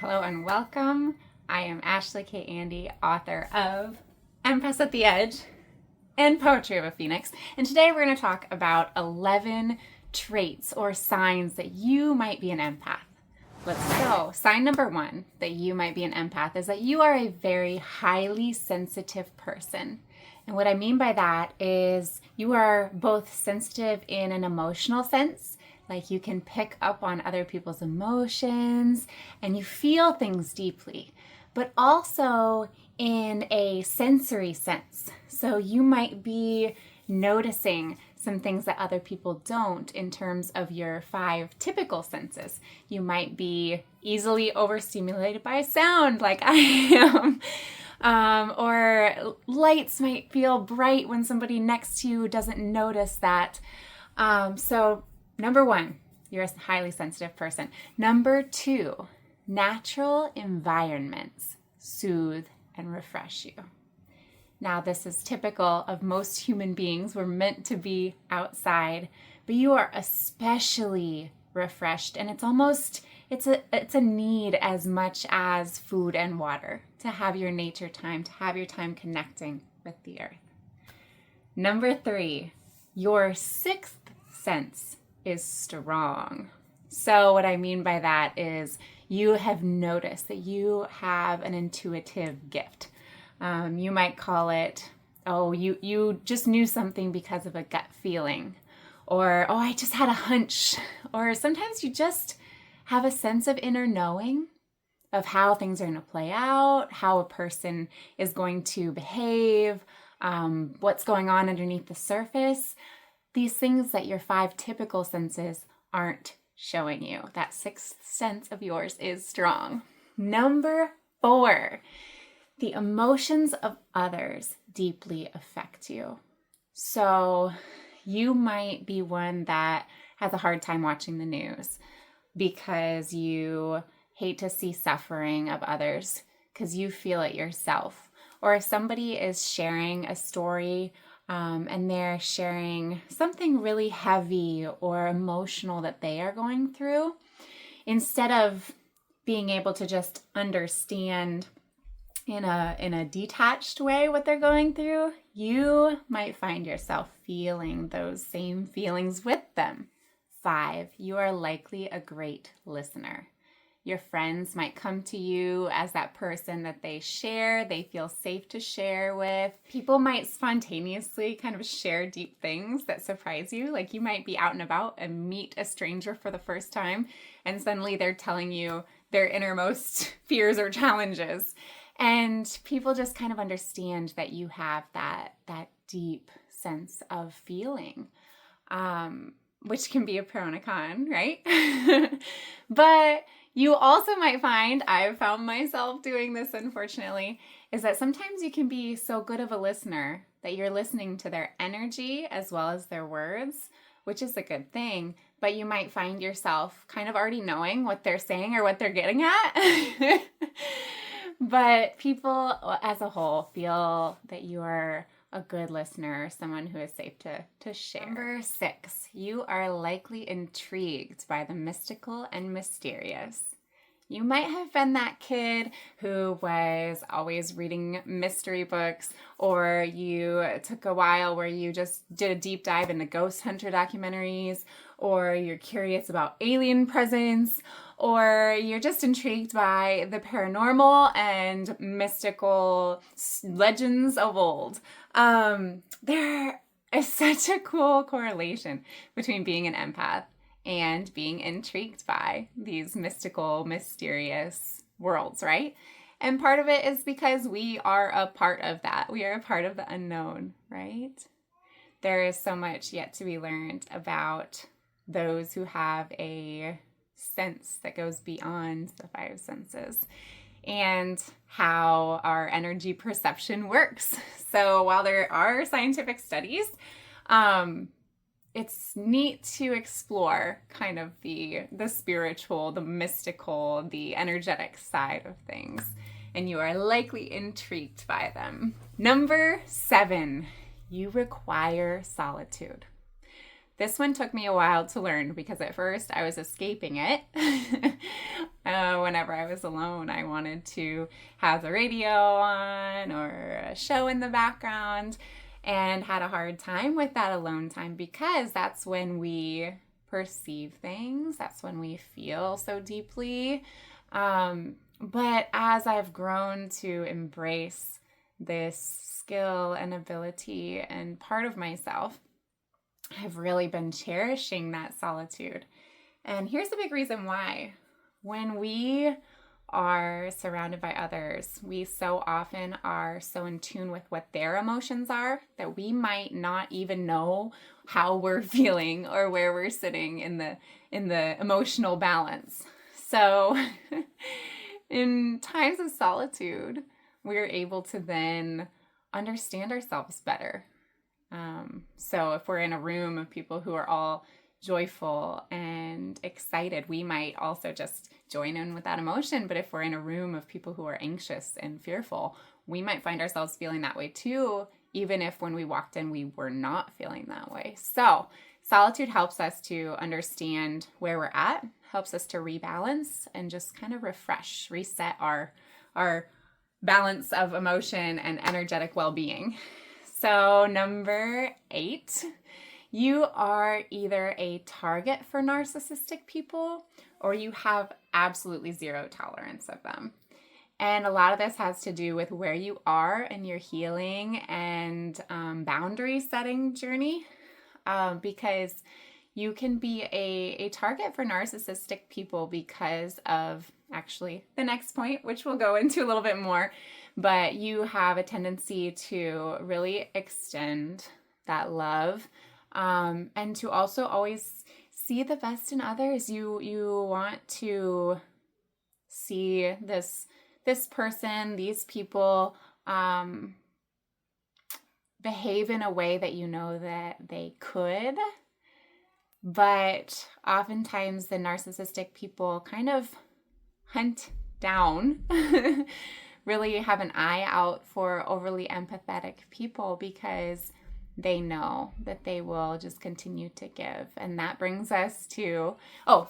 Hello and welcome. I am Ashley K. Andy, author of Empaths at the Edge and Poetry of a Phoenix. And today we're going to talk about 11 traits or signs that you might be an empath. Let's go. Sign number one that you might be an empath is that you are a very highly sensitive person. And what I mean by that is you are both sensitive in an emotional sense, like you can pick up on other people's emotions and you feel things deeply, but also in a sensory sense. So you might be noticing some things that other people don't in terms of your 5 typical senses. You might be easily overstimulated by sound like I am. Or lights might feel bright when somebody next to you doesn't notice that. So number 1, you're a highly sensitive person. Number 2, natural environments soothe and refresh you. Now, this is typical of most human beings. We're meant to be outside, but you are especially refreshed, and it's a need as much as food and water to have your nature time, to have your time connecting with the earth. Number 3, your 6th sense is strong. So what I mean by that is you have noticed that you have an intuitive gift. You might call it, you just knew something because of a gut feeling, or, I just had a hunch, or sometimes you just have a sense of inner knowing of how things are going to play out, how a person is going to behave, what's going on underneath the surface. These things that your 5 typical senses aren't showing you. That 6th sense of yours is strong. Number 4, the emotions of others deeply affect you. So you might be one that has a hard time watching the news because you hate to see suffering of others because you feel it yourself. Or if somebody is sharing a story and they're sharing something really heavy or emotional that they are going through, instead of being able to just understand in a detached way what they're going through, you might find yourself feeling those same feelings with them. 5, you are likely a great listener. Your friends might come to you as that person that they feel safe to share with. People might spontaneously kind of share deep things that surprise you. Like you might be out and about and meet a stranger for the first time, and suddenly they're telling you their innermost fears or challenges. And people just kind of understand that you have that deep sense of feeling, which can be a pro and a con, right? But you also might find, I've found myself doing this unfortunately, is that sometimes you can be so good of a listener that you're listening to their energy as well as their words, which is a good thing. But you might find yourself kind of already knowing what they're saying or what they're getting at. But people as a whole feel that you are a good listener, someone who is safe to share. Number 6, you are likely intrigued by the mystical and mysterious. You might have been that kid who was always reading mystery books, or you took a while where you just did a deep dive into ghost hunter documentaries, or you're curious about alien presence, or you're just intrigued by the paranormal and mystical legends of old. There is such a cool correlation between being an empath and being intrigued by these mystical, mysterious worlds, right? And part of it is because we are a part of that. We are a part of the unknown, right? There is so much yet to be learned about those who have a sense that goes beyond the 5 senses and how our energy perception works. So while there are scientific studies, it's neat to explore kind of the spiritual, the mystical, the energetic side of things, and you are likely intrigued by them. Number 7, you require solitude. This one took me a while to learn because at first I was escaping it. Whenever I was alone, I wanted to have the radio on or a show in the background, and had a hard time with that alone time because that's when we perceive things. That's when we feel so deeply. But as I've grown to embrace this skill and ability and part of myself, I've really been cherishing that solitude. And here's the big reason why. When we are surrounded by others, we so often are so in tune with what their emotions are that we might not even know how we're feeling or where we're sitting in the emotional balance. So in times of solitude, we're able to then understand ourselves better. So if we're in a room of people who are all joyful and excited, we might also just join in with that emotion. But if we're in a room of people who are anxious and fearful, we might find ourselves feeling that way too, even if when we walked in, we were not feeling that way. So solitude helps us to understand where we're at, helps us to rebalance and just kind of refresh, reset our balance of emotion and energetic well-being. So number 8, you are either a target for narcissistic people or you have absolutely zero tolerance of them. And a lot of this has to do with where you are in your healing and boundary setting journey, because you can be a target for narcissistic people because of actually the next point, which we'll go into a little bit more, but you have a tendency to really extend that love, and to also always see the best in others. You want to see this person, these people, behave in a way that you know that they could. But oftentimes the narcissistic people kind of hunt down, really have an eye out for overly empathetic people because they know that they will just continue to give. And that brings us to,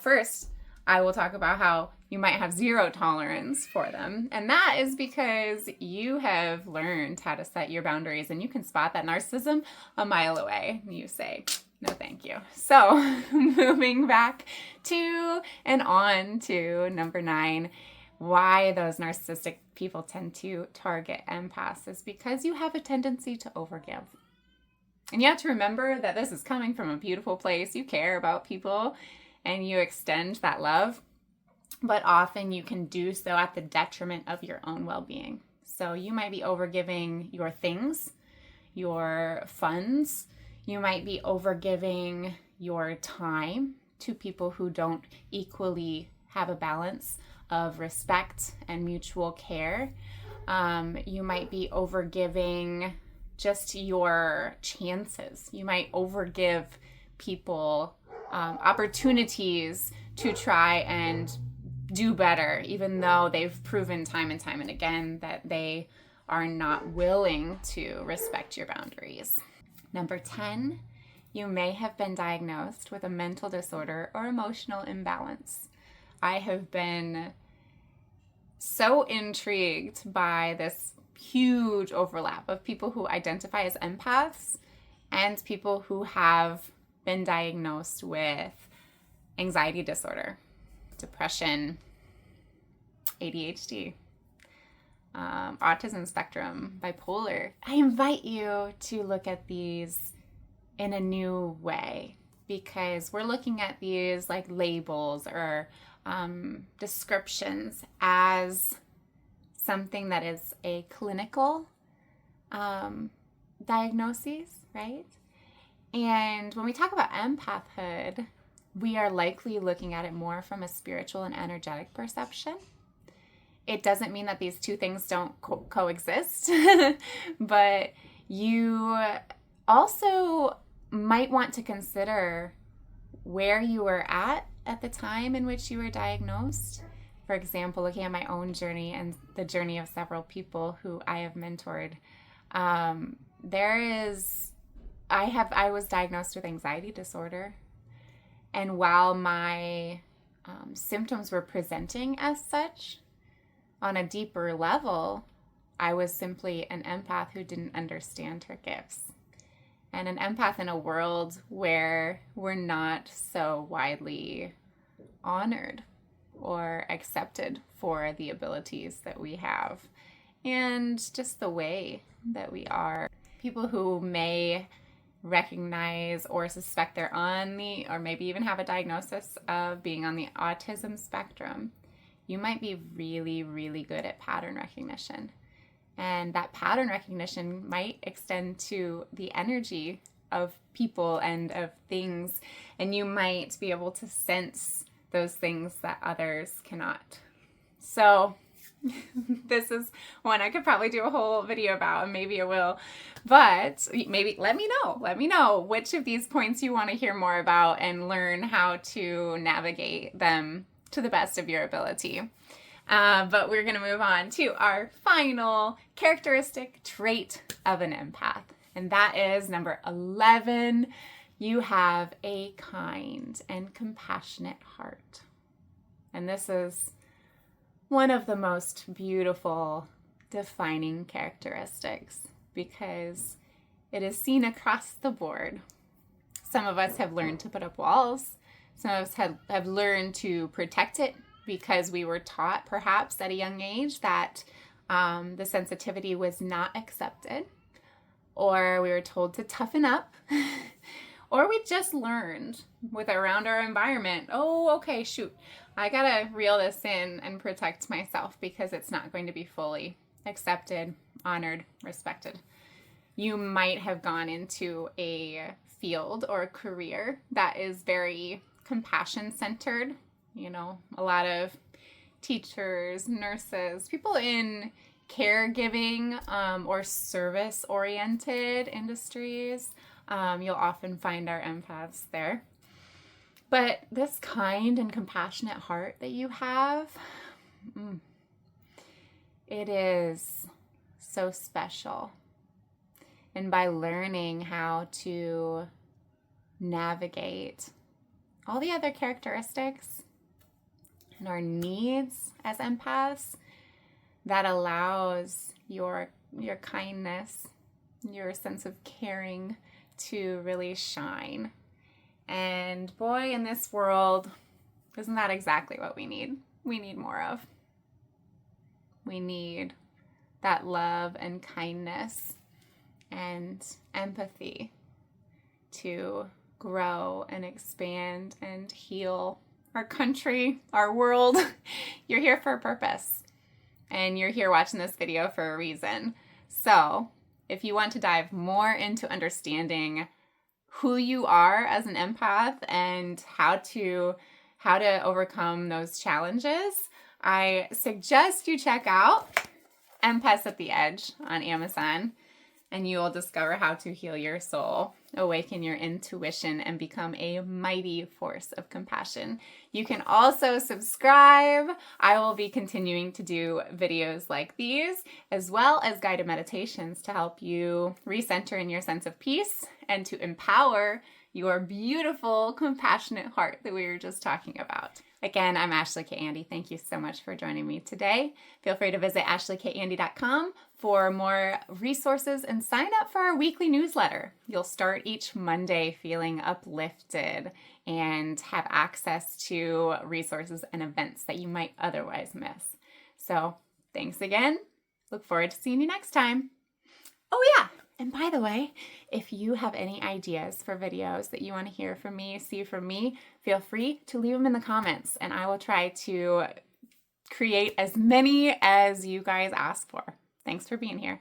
first, I will talk about how you might have zero tolerance for them. And that is because you have learned how to set your boundaries and you can spot that narcissism a mile away. You say, no, thank you. So moving back to and on to number 9, why those narcissistic people tend to target empaths is because you have a tendency to overgive. And you have to remember that this is coming from a beautiful place. You care about people and you extend that love, but often you can do so at the detriment of your own well-being. So you might be overgiving your things, your funds. You might be overgiving your time to people who don't equally have a balance of respect and mutual care. You might be overgiving just your chances. You might overgive people opportunities to try and do better, even though they've proven time and time and again that they are not willing to respect your boundaries. Number 10, you may have been diagnosed with a mental disorder or emotional imbalance. I have been so intrigued by this huge overlap of people who identify as empaths and people who have been diagnosed with anxiety disorder, depression, ADHD, autism spectrum, bipolar. I invite you to look at these in a new way because we're looking at these like labels or descriptions as something that is a clinical diagnosis, right? And when we talk about empathhood, we are likely looking at it more from a spiritual and energetic perception. It doesn't mean that these two things don't coexist, but you also might want to consider where you were at the time in which you were diagnosed. For example, looking at my own journey and the journey of several people who I have mentored, there is I was diagnosed with anxiety disorder. And while my symptoms were presenting as such, on a deeper level, I was simply an empath who didn't understand her gifts. And an empath in a world where we're not so widely honored or accepted for the abilities that we have and just the way that we are. People who may recognize or suspect they're on the, or maybe even have a diagnosis of being on the autism spectrum, you might be really, really good at pattern recognition. And that pattern recognition might extend to the energy of people and of things, and you might be able to sense those things that others cannot. So this is one I could probably do a whole video about, and maybe I will. But maybe let me know which of these points you want to hear more about and learn how to navigate them to the best of your ability. But we're going to move on to our final characteristic trait of an empath. And that is number 11. You have a kind and compassionate heart. And this is one of the most beautiful defining characteristics because it is seen across the board. Some of us have learned to put up walls. Some of us have learned to protect it because we were taught perhaps at a young age that the sensitivity was not accepted, or we were told to toughen up, or we just learned around our environment, oh, okay, shoot, I gotta reel this in and protect myself because it's not going to be fully accepted, honored, respected. You might have gone into a field or a career that is very compassion-centered. You know, a lot of teachers, nurses, people in caregiving or service-oriented industries. You'll often find our empaths there. But this kind and compassionate heart that you have, it is so special. And by learning how to navigate all the other characteristics and our needs as empaths, that allows your kindness, your sense of caring to really shine. And boy, in this world, isn't that exactly what we need? We need more of. We need that love and kindness and empathy to grow and expand and heal our country, our world. You're here for a purpose, and you're here watching this video for a reason. So if you want to dive more into understanding who you are as an empath and how to overcome those challenges, I suggest you check out Empaths at the Edge on Amazon, and you will discover how to heal your soul, awaken your intuition, and become a mighty force of compassion. You can also subscribe. I will be continuing to do videos like these, as well as guided meditations to help you recenter in your sense of peace and to empower your beautiful, compassionate heart that we were just talking about. Again, I'm Ashley K. Andy. Thank you so much for joining me today. Feel free to visit ashleykandy.com for more resources and sign up for our weekly newsletter. You'll start each Monday feeling uplifted and have access to resources and events that you might otherwise miss. So thanks again. Look forward to seeing you next time. Oh yeah, and by the way, if you have any ideas for videos that you want to hear from me, see from me, feel free to leave them in the comments, and I will try to create as many as you guys ask for. Thanks for being here.